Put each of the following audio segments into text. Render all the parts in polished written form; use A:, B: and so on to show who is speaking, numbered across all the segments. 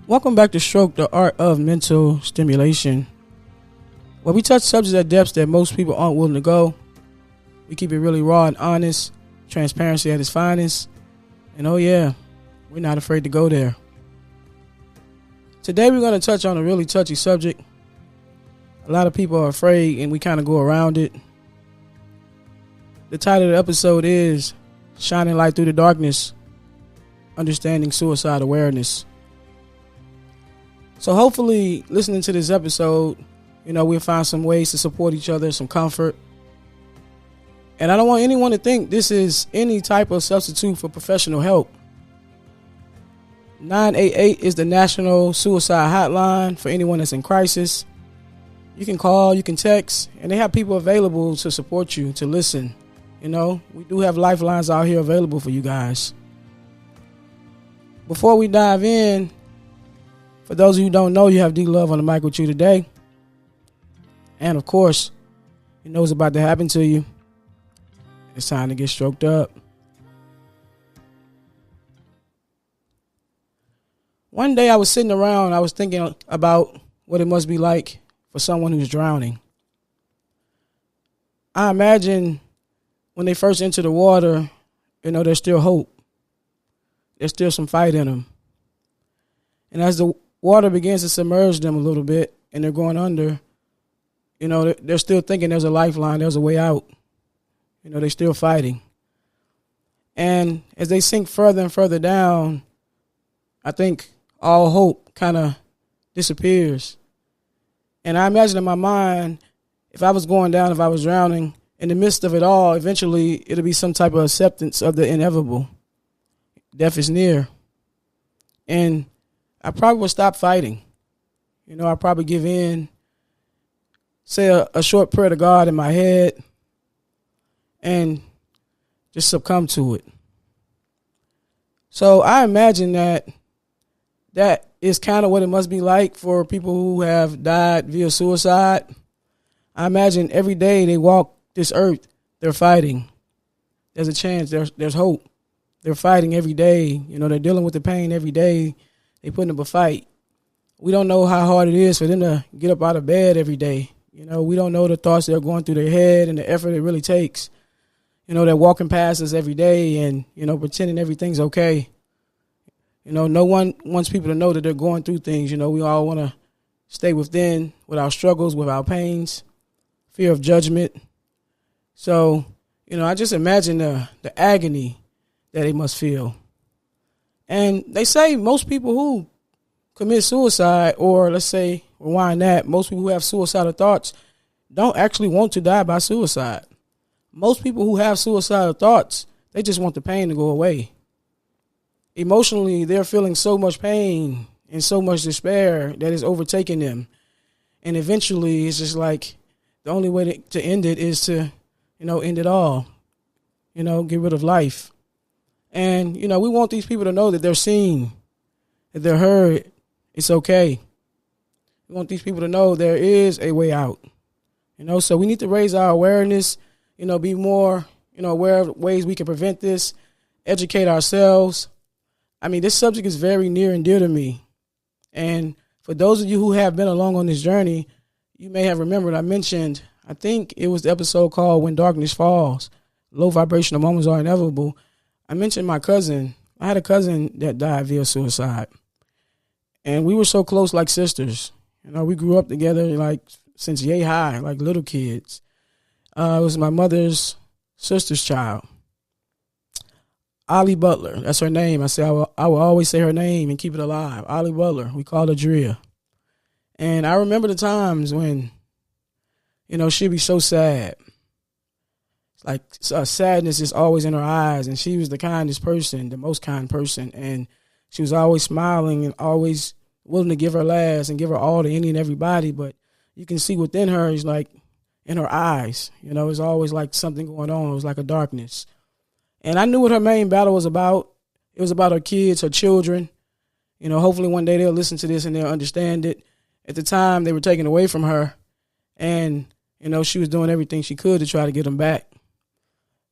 A: Welcome back to Stroke, the art of mental stimulation, where we touch subjects at depths that most people aren't willing to go. We keep it really raw and honest, transparency at its finest, and oh yeah, we're not afraid to go there. Today we're going to touch on a really touchy subject. A lot of people are afraid and we kind of go around it. The title of the episode is Shining Light Through the Darkness, Understanding Suicide Awareness. So hopefully listening to this episode, we'll find some ways to support each other, some comfort. And I don't want anyone to think this is any type of substitute for professional help. 988 is the National Suicide Hotline for anyone that's in crisis. You can call, you can text, and they have people available to support you, to listen. We do have lifelines out here available for you guys. Before we dive in, for those of you who don't know, you have D-Love on the mic with you today. And of course, you know what's about to happen to you. It's time to get stroked up. One day I was sitting around, I was thinking about what it must be like for someone who's drowning. I imagine when they first enter the water, there's still hope. There's still some fight in them. And as the water begins to submerge them a little bit and they're going under, they're still thinking there's a lifeline, there's a way out. They're still fighting. And as they sink further and further down, I think all hope kind of disappears. And I imagine in my mind, if I was going down, if I was drowning, in the midst of it all, eventually it'll be some type of acceptance of the inevitable. Death is near. And I probably would stop fighting. I'd probably give in, say a short prayer to God in my head, and just succumb to it. So I imagine that is kind of what it must be like for people who have died via suicide. I imagine every day they walk this earth, they're fighting. There's a chance, there's hope. They're fighting every day. They're dealing with the pain every day. They putting up a fight. We don't know how hard it is for them to get up out of bed every day. We don't know the thoughts that are going through their head and the effort it really takes. They're walking past us every day and, pretending everything's okay. No one wants people to know that they're going through things. We all want to stay within with our struggles, with our pains, fear of judgment. So, I just imagine the agony that they must feel. And they say most people who commit suicide, or let's say, rewind that, most people who have suicidal thoughts don't actually want to die by suicide. Most people who have suicidal thoughts, they just want the pain to go away. Emotionally, they're feeling so much pain and so much despair that is overtaking them. And eventually, it's just like the only way to end it is to, end it all. Get rid of life. And, we want these people to know that they're seen, that they're heard. It's okay. We want these people to know there is a way out. So we need to raise our awareness, be more, aware of ways we can prevent this, educate ourselves. I mean, this subject is very near and dear to me. And for those of you who have been along on this journey, you may have remembered I mentioned, I think it was the episode called When Darkness Falls, Low Vibrational Moments Are Inevitable. I mentioned my cousin. I had a cousin that died via suicide. And we were so close like sisters. We grew up together since yay high, like little kids. It was my mother's sister's child. Ollie Butler, that's her name. I will always say her name and keep it alive. Ollie Butler, we call her Drea. And I remember the times when, she'd be so sad. Like sadness is always in her eyes, and she was the kindest person, the most kind person, and she was always smiling and always willing to give her last and give her all to any and everybody. But you can see within her is like in her eyes, it's always like something going on. It was like a darkness. And I knew what her main battle was about. It was about her kids, her children. Hopefully one day they'll listen to this and they'll understand it. At the time, they were taken away from her, and she was doing everything she could to try to get them back.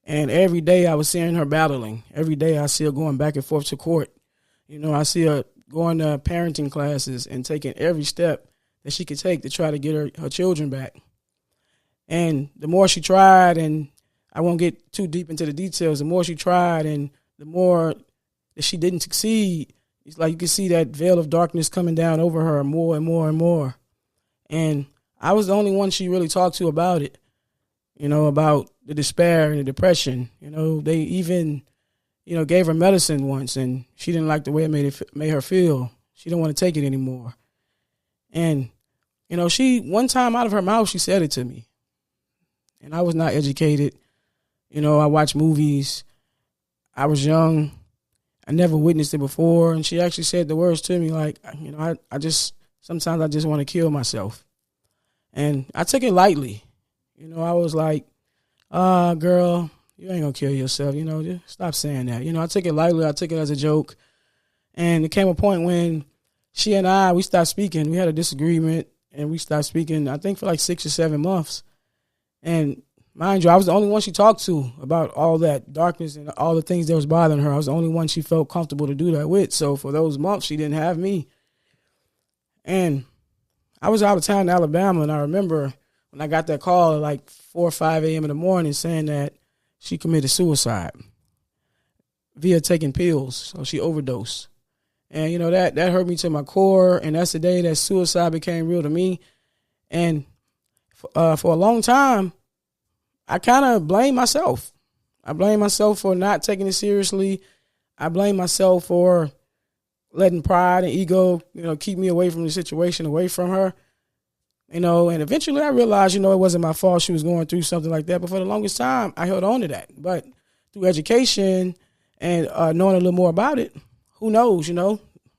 A: And every day I was seeing her battling. Every day I see her going back and forth to court. I see her going to parenting classes and taking every step that she could take to try to get her children back. And the more she tried, and I won't get too deep into the details, the more she tried and the more that she didn't succeed, it's like you could see that veil of darkness coming down over her more and more and more. And I was the only one she really talked to about it, about the despair and the depression. They even, gave her medicine once, and she didn't like the way it made her feel. She didn't want to take it anymore. And, one time out of her mouth, she said it to me. And I was not educated. I watched movies. I was young. I never witnessed it before. And she actually said the words to me like, sometimes I just want to kill myself. And I took it lightly. I was like, girl, you ain't going to kill yourself. Just stop saying that. I took it lightly. I took it as a joke. And it came a point when she and we stopped speaking. We had a disagreement, and we stopped speaking, I think, for like 6 or 7 months. And mind you, I was the only one she talked to about all that darkness and all the things that was bothering her. I was the only one she felt comfortable to do that with. So for those months, she didn't have me. And I was out of town in Alabama, and I remember when I got that call at like 4 or 5 a.m. in the morning saying that she committed suicide via taking pills. So she overdosed. And, that hurt me to my core, and that's the day that suicide became real to me. And for a long time, I kind of blame myself. I blame myself for not taking it seriously. I blame myself for letting pride and ego, keep me away from the situation, away from her. And eventually I realized, it wasn't my fault she was going through something like that. But for the longest time, I held on to that. But through education and knowing a little more about it, who knows,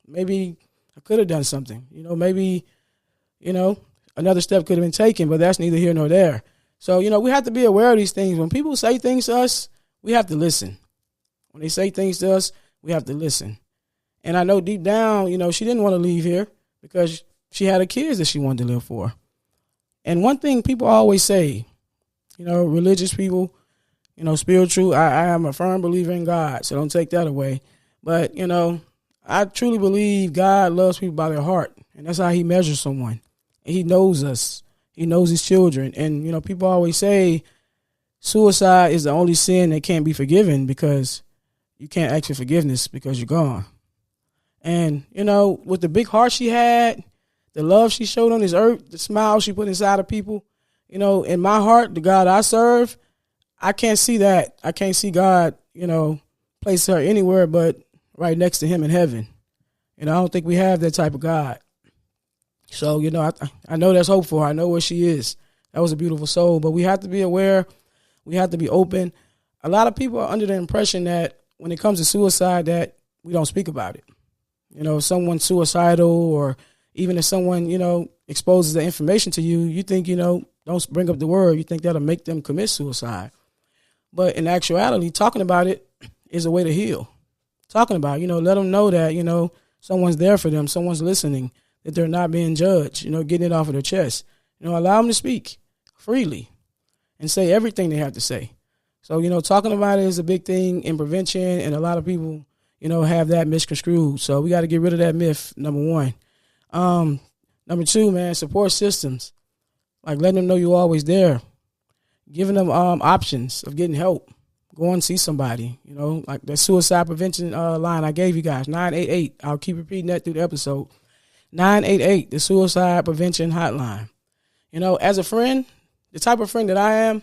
A: maybe I could have done something. Maybe, another step could have been taken, but that's neither here nor there. So, we have to be aware of these things. When people say things to us, we have to listen. When they say things to us, we have to listen. And I know deep down, she didn't want to leave here because she had her kids that she wanted to live for. And one thing people always say, religious people, spiritual, I am a firm believer in God, so don't take that away. But, I truly believe God loves people by their heart, and that's how he measures someone. And he knows us. He knows his children. And, people always say suicide is the only sin that can't be forgiven because you can't ask for forgiveness because you're gone. And, with the big heart she had, the love she showed on this earth, the smile she put inside of people, in my heart, the God I serve, I can't see that. I can't see God, place her anywhere but right next to him in heaven. I don't think we have that type of God. So, I know that's hope for her. I know where she is. That was a beautiful soul. But we have to be aware. We have to be open. A lot of people are under the impression that when it comes to suicide that we don't speak about it. If someone's suicidal or even if someone, exposes the information to you, you think, don't bring up the word. You think that'll make them commit suicide. But in actuality, talking about it is a way to heal. Talking about it, let them know that, someone's there for them. Someone's listening, that they're not being judged, getting it off of their chest. Allow them to speak freely and say everything they have to say. So, talking about it is a big thing in prevention, and a lot of people, have that misconstrued. So we got to get rid of that myth, number one. Number two, man, support systems. Like letting them know you're always there. Giving them options of getting help. Go and see somebody, like that suicide prevention line I gave you guys, 988. I'll keep repeating that through the episode. 988, the suicide prevention hotline. As a friend, the type of friend that I am,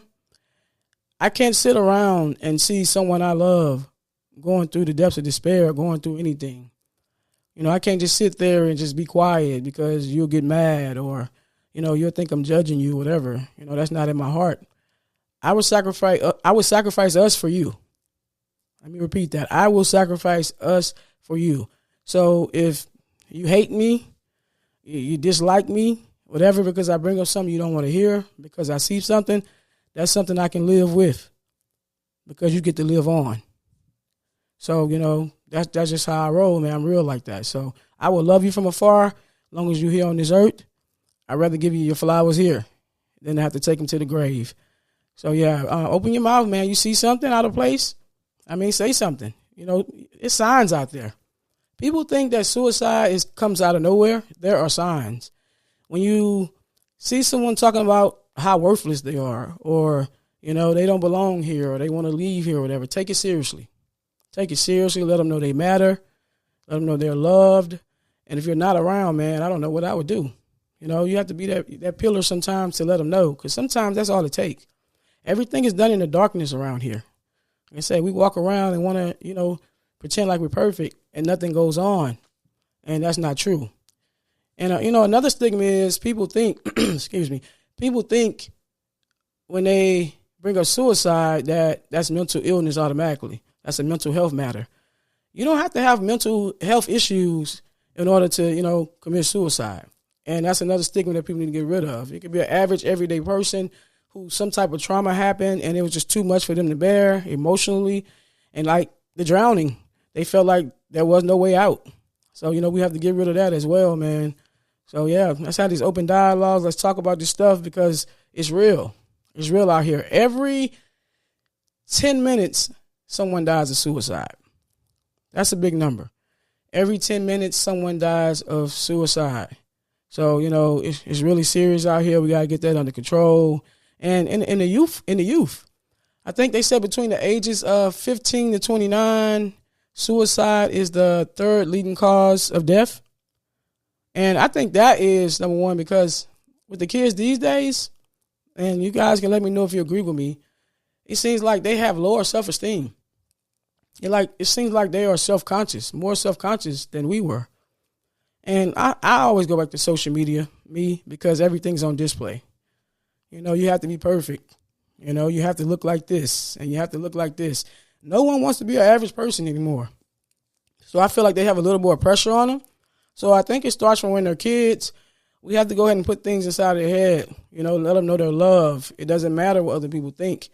A: I can't sit around and see someone I love going through the depths of despair, going through anything. I can't just sit there and just be quiet because you'll get mad or, you'll think I'm judging you, whatever. That's not in my heart. I would sacrifice us for you. Let me repeat that. I will sacrifice us for you. So if you hate me, you dislike me, whatever, because I bring up something you don't want to hear, because I see something, that's something I can live with because you get to live on. So, that's just how I roll, man. I'm real like that. So I will love you from afar as long as you're here on this earth. I'd rather give you your flowers here than to have to take them to the grave. So, yeah, open your mouth, man. You see something out of place? Say something. It's signs out there. People think that suicide comes out of nowhere. There are signs. When you see someone talking about how worthless they are, or, they don't belong here, or they want to leave here or whatever, take it seriously. Take it seriously. Let them know they matter. Let them know they're loved. And if you're not around, man, I don't know what I would do. You have to be that pillar sometimes to let them know, because sometimes that's all it takes. Everything is done in the darkness around here. Like I say, we walk around and want to, pretend like we're perfect, and nothing goes on. And that's not true. And, another stigma is people think, people think when they bring up suicide that's mental illness automatically. That's a mental health matter. You don't have to have mental health issues in order to, commit suicide. And that's another stigma that people need to get rid of. It could be an average, everyday person who some type of trauma happened and it was just too much for them to bear emotionally. And like the drowning, they felt like there was no way out. So, we have to get rid of that as well, man. So, yeah, let's have these open dialogues. Let's talk about this stuff because it's real. It's real out here. Every 10 minutes, someone dies of suicide. That's a big number. Every 10 minutes, someone dies of suicide. So, it's really serious out here. We got to get that under control. And in the youth, I think they said between the ages of 15 to 29, suicide is the third leading cause of death. And I think that is number one, because with the kids these days, and you guys can let me know if you agree with me, it seems like they have lower self-esteem. It seems like they are self-conscious, more self-conscious than we were. And I always go back to social media, because everything's on display. You have to be perfect. You have to look like this and you have to look like this. No one wants to be an average person anymore. So I feel like they have a little more pressure on them. So I think it starts from when they're kids. We have to go ahead and put things inside their head, let them know they're loved. It doesn't matter what other people think.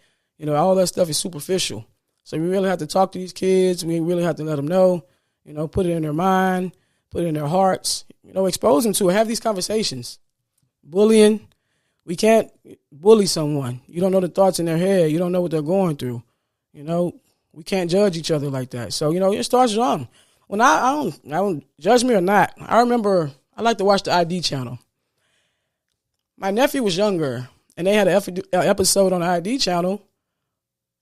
A: All that stuff is superficial. So we really have to talk to these kids. We really have to let them know, put it in their mind, put it in their hearts, expose them to it, have these conversations. Bullying, we can't bully someone. You don't know the thoughts in their head. You don't know what they're going through. We can't judge each other like that. So, it starts young. When I don't judge me or not, I remember I like to watch the ID channel. My nephew was younger, and they had an episode on the ID channel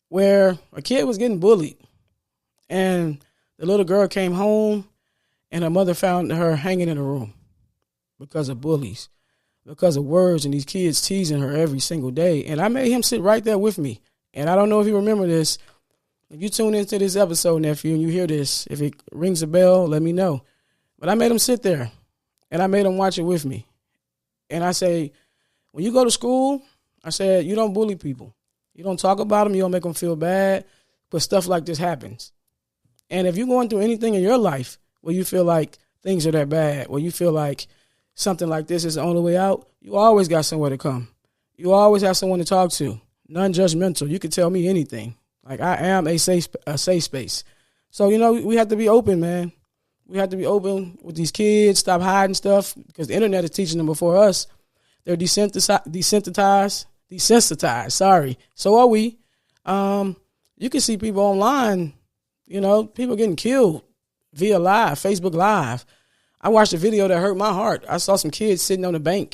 A: where a kid was getting bullied. And the little girl came home, and her mother found her hanging in a room because of bullies, because of words and these kids teasing her every single day. And I made him sit right there with me. And I don't know if you remember this. If you tune into this episode, nephew, and you hear this, if it rings a bell, let me know. But I made him sit there, and I made him watch it with me. And I say, when you go to school, I said, you don't bully people. You don't talk about them. You don't make them feel bad. But stuff like this happens. And if you're going through anything in your life where you feel like things are that bad, where you feel like something like this is the only way out, you always got somewhere to come. You always have someone to talk to. Non-judgmental. You can tell me anything. Like, I am a safe space. So, we have to be open, man. We have to be open with these kids, stop hiding stuff, because the internet is teaching them before us. They're desensitized. Sorry. So are we. You can see people online, people getting killed via live, Facebook Live. I watched a video that hurt my heart. I saw some kids sitting on the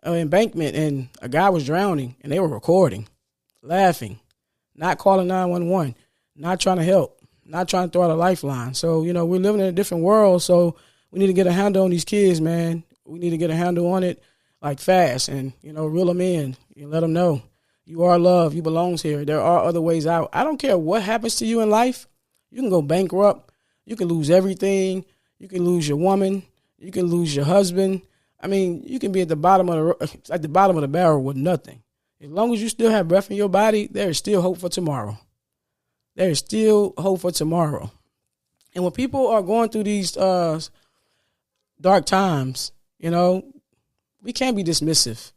A: embankment, and a guy was drowning, and they were recording, laughing, not calling 911, not trying to help, not trying to throw out a lifeline. So, we're living in a different world, so we need to get a handle on these kids, man. We need to get a handle on it, like, fast, and, reel them in. You let them know you are loved, you belong here. There are other ways out. I don't care what happens to you in life. You can go bankrupt. You can lose everything. You can lose your woman. You can lose your husband. I mean, you can be at the bottom of the barrel with nothing. As long as you still have breath in your body, there is still hope for tomorrow. There is still hope for tomorrow. And when people are going through these dark times, we can't be dismissive.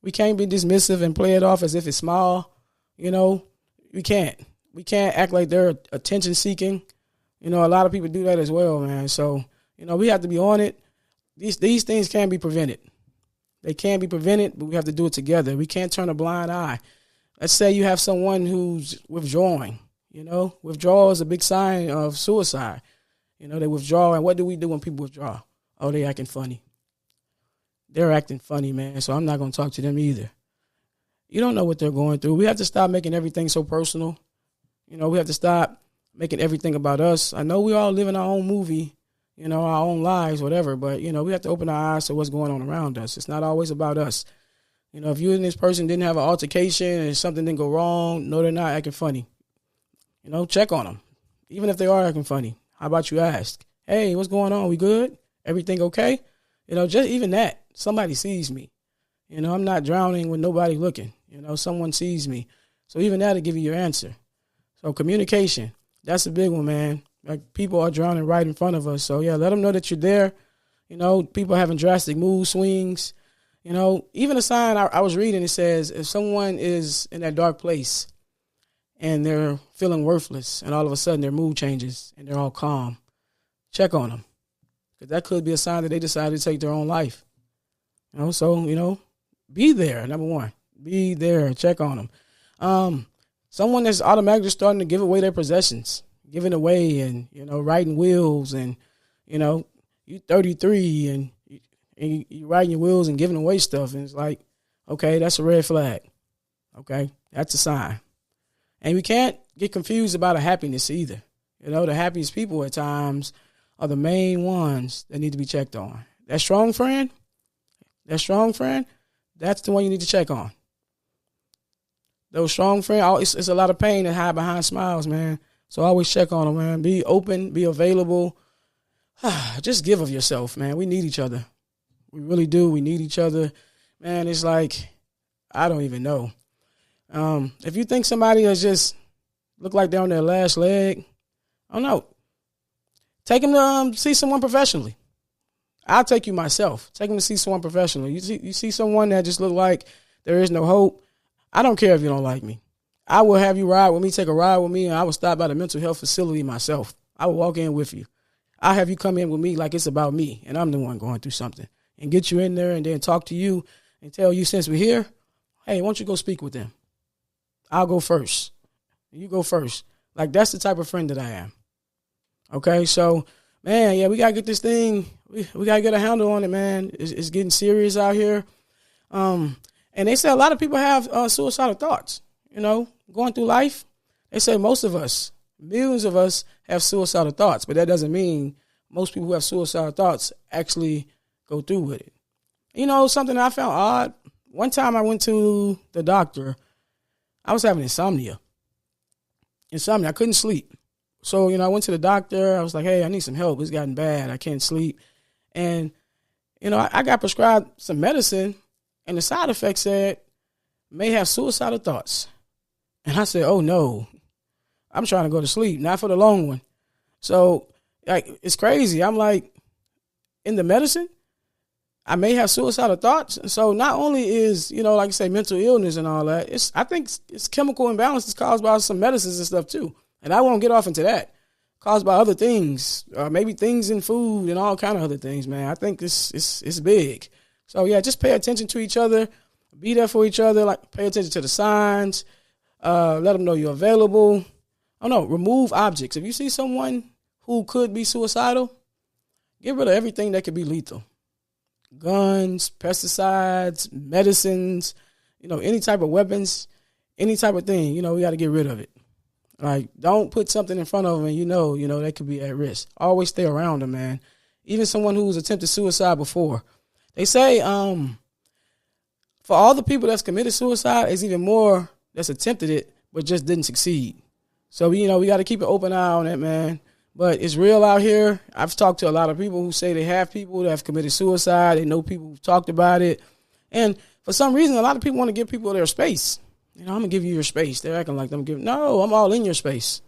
A: We can't be dismissive and play it off as if it's small. We can't. We can't act like they're attention seeking. A lot of people do that as well, man. So, we have to be on it. These things can't be prevented. They can't be prevented, but we have to do it together. We can't turn a blind eye. Let's say you have someone who's withdrawing. Withdrawal is a big sign of suicide. They withdraw. And what do we do when people withdraw? Oh, they acting funny. They're acting funny, man. So I'm not going to talk to them either. You don't know what they're going through. We have to stop making everything so personal. We have to stop making everything about us. I know we all live in our own movie, our own lives, whatever. But, we have to open our eyes to what's going on around us. It's not always about us. If you and this person didn't have an altercation and something didn't go wrong, no, they're not acting funny. Check on them. Even if they are acting funny, how about you ask, hey, what's going on? We good? Everything okay? Just even that. Somebody sees me. I'm not drowning with nobody looking. Someone sees me. So even that'll give you your answer. So communication, that's a big one, man. Like people are drowning right in front of us. So yeah, let them know that you're there. People having drastic mood swings. Even a sign I was reading, it says if someone is in that dark place and they're feeling worthless and all of a sudden their mood changes and they're all calm, check on them. Because that could be a sign that they decided to take their own life. So, be there, number one. Be there, check on them. Someone that's automatically starting to give away their possessions, giving away and, riding wheels and, you 33 and you riding your wheels and giving away stuff. And it's like, okay, that's a red flag. Okay, that's a sign. And we can't get confused about a happiness either. The happiest people at times are the main ones that need to be checked on. That strong friend, that's the one you need to check on. Those strong friends, it's a lot of pain that hide behind smiles, man. So always check on them, man. Be open, be available. Just give of yourself, man. We need each other. We really do. We need each other. Man, it's like, I don't even know. If you think somebody has just look like they're on their last leg, I don't know. Take them to see someone professionally. I'll take you myself. Take them to see someone professional. You see someone that just look like there is no hope. I don't care if you don't like me. I will have you ride with me, take a ride with me, and I will stop by the mental health facility myself. I will walk in with you. I'll have you come in with me like it's about me, and I'm the one going through something. And get you in there and then talk to you and tell you since we're here, hey, why don't you go speak with them? I'll go first. You go first. Like, that's the type of friend that I am. Okay, so, man, yeah, we got to get this thing. We got to get a handle on it, man. It's getting serious out here. And they say a lot of people have suicidal thoughts, going through life. They say most of us, millions of us have suicidal thoughts, but that doesn't mean most people who have suicidal thoughts actually go through with it. Something I found odd. One time I went to the doctor. I was having insomnia. I couldn't sleep. So, I went to the doctor. I was like, hey, I need some help. It's gotten bad. I can't sleep. And, I got prescribed some medicine, and the side effect said, may have suicidal thoughts. And I said, oh, no. I'm trying to go to sleep, not for the long one. So, it's crazy. I'm like, in the medicine, I may have suicidal thoughts. So not only is, like you say, mental illness and all that, I think it's chemical imbalances caused by some medicines and stuff too. And I won't get off into that. Caused by other things, maybe things in food and all kind of other things, man. I think it's big. So yeah, just pay attention to each other. Be there for each other. Like, pay attention to the signs. Let them know you're available. Oh no, remove objects. If you see someone who could be suicidal, get rid of everything that could be lethal. Guns, pesticides, medicines, any type of weapons, any type of thing, we got to get rid of it. Like, don't put something in front of them and they could be at risk. Always stay around them, man. Even someone who's attempted suicide before. They say for all the people that's committed suicide, it's even more that's attempted it but just didn't succeed. So, we got to keep an open eye on that, man. But it's real out here. I've talked to a lot of people who say they have people that have committed suicide. They know people who've talked about it. And for some reason, a lot of people want to give people their space. I'm going to give you your space. They're acting like no, I'm all in your space.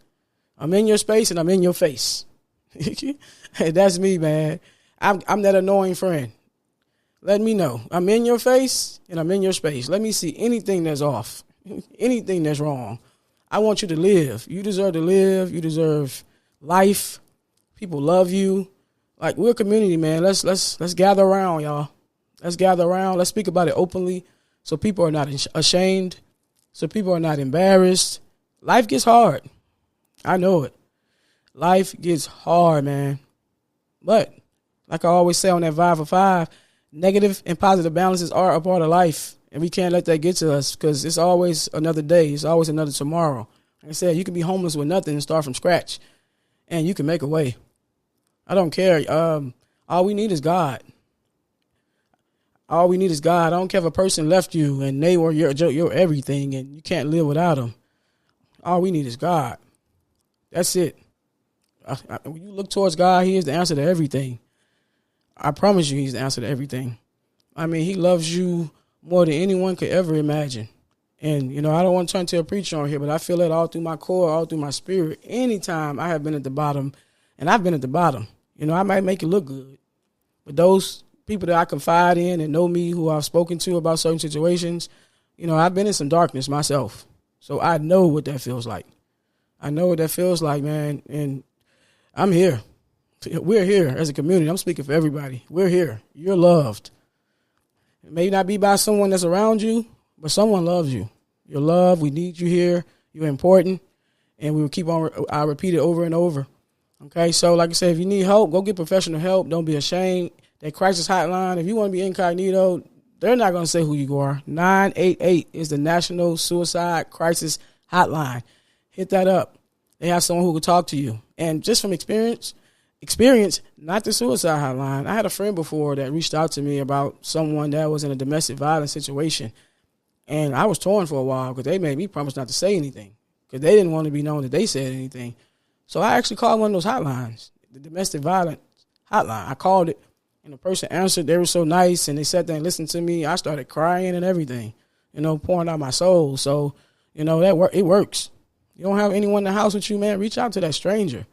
A: I'm in your space and I'm in your face. Hey, that's me, man. I'm that annoying friend. Let me know. I'm in your face and I'm in your space. Let me see anything that's off, anything that's wrong. I want you to live. You deserve to live. You deserve life. People love you. Like, we're a community, man. Let's gather around, y'all. Let's gather around. Let's speak about it openly so people are not ashamed, so people are not embarrassed. Life gets hard. I know it. Life gets hard, man. But like I always say on that 5 for 5, negative and positive balances are a part of life. And we can't let that get to us because it's always another day. It's always another tomorrow. Like I said, you can be homeless with nothing and start from scratch. And you can make a way. I don't care. All we need is God. All we need is God. I don't care if a person left you and they were your everything and you can't live without them. All we need is God. That's it. When you look towards God, He is the answer to everything. I promise you He's the answer to everything. I mean, He loves you more than anyone could ever imagine. And, I don't want to turn to a preacher on here, but I feel it all through my core, all through my spirit. Anytime I have been at the bottom, and I've been at the bottom, I might make it look good. But those people that I confide in and know me, who I've spoken to about certain situations, I've been in some darkness myself. So I know what that feels like. I know what that feels like, man. And I'm here. We're here as a community. I'm speaking for everybody. We're here. You're loved. It may not be by someone that's around you, but someone loves you. You're loved. We need you here. You're important. And we will keep on, I repeat it over and over. Okay, so like I said, if you need help, go get professional help. Don't be ashamed. That crisis hotline, if you want to be incognito, they're not going to say who you are. 988 is the National Suicide Crisis Hotline. Hit that up. They have someone who will talk to you. And just from experience, not the suicide hotline. I had a friend before that reached out to me about someone that was in a domestic violence situation. And I was torn for a while because they made me promise not to say anything because they didn't want to be known that they said anything. So I actually called one of those hotlines, the domestic violence hotline. I called it, and the person answered. They were so nice, and they sat there and listened to me. I started crying and everything, pouring out my soul. So, it works. You don't have anyone in the house with you, man, reach out to that stranger.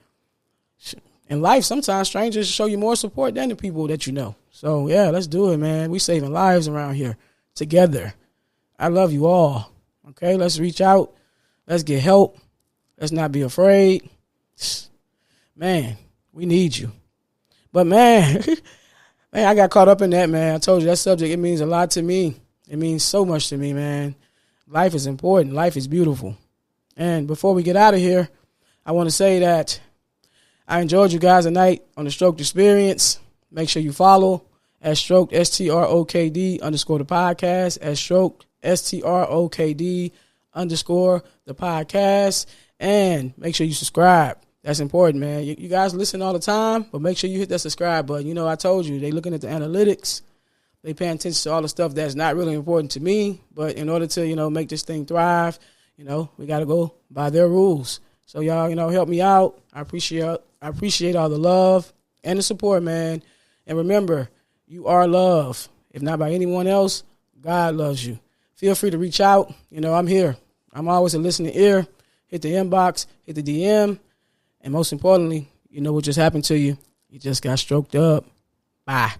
A: In life, sometimes strangers show you more support than the people that you know. So, yeah, let's do it, man. We saving lives around here together. I love you all. Okay, let's reach out. Let's get help. Let's not be afraid. Man, we need you. But, man, I got caught up in that, man. I told you that subject, it means a lot to me. It means so much to me, man. Life is important. Life is beautiful. And before we get out of here, I want to say that I enjoyed you guys tonight on the Strok'D Experience. Make sure you follow at Strok'D, STROK'D _ the podcast, at Strok'D, STROK'D _ the podcast. And make sure you subscribe. That's important, man. You guys listen all the time, but make sure you hit that subscribe button. I told you, they looking at the analytics. They paying attention to all the stuff that's not really important to me. But in order to, make this thing thrive, we got to go by their rules. So y'all, help me out. I appreciate all the love and the support, man. And remember, you are loved. If not by anyone else, God loves you. Feel free to reach out. I'm here. I'm always a listening ear. Hit the inbox, hit the DM. And most importantly, what just happened to you? You just got stroked up. Bye.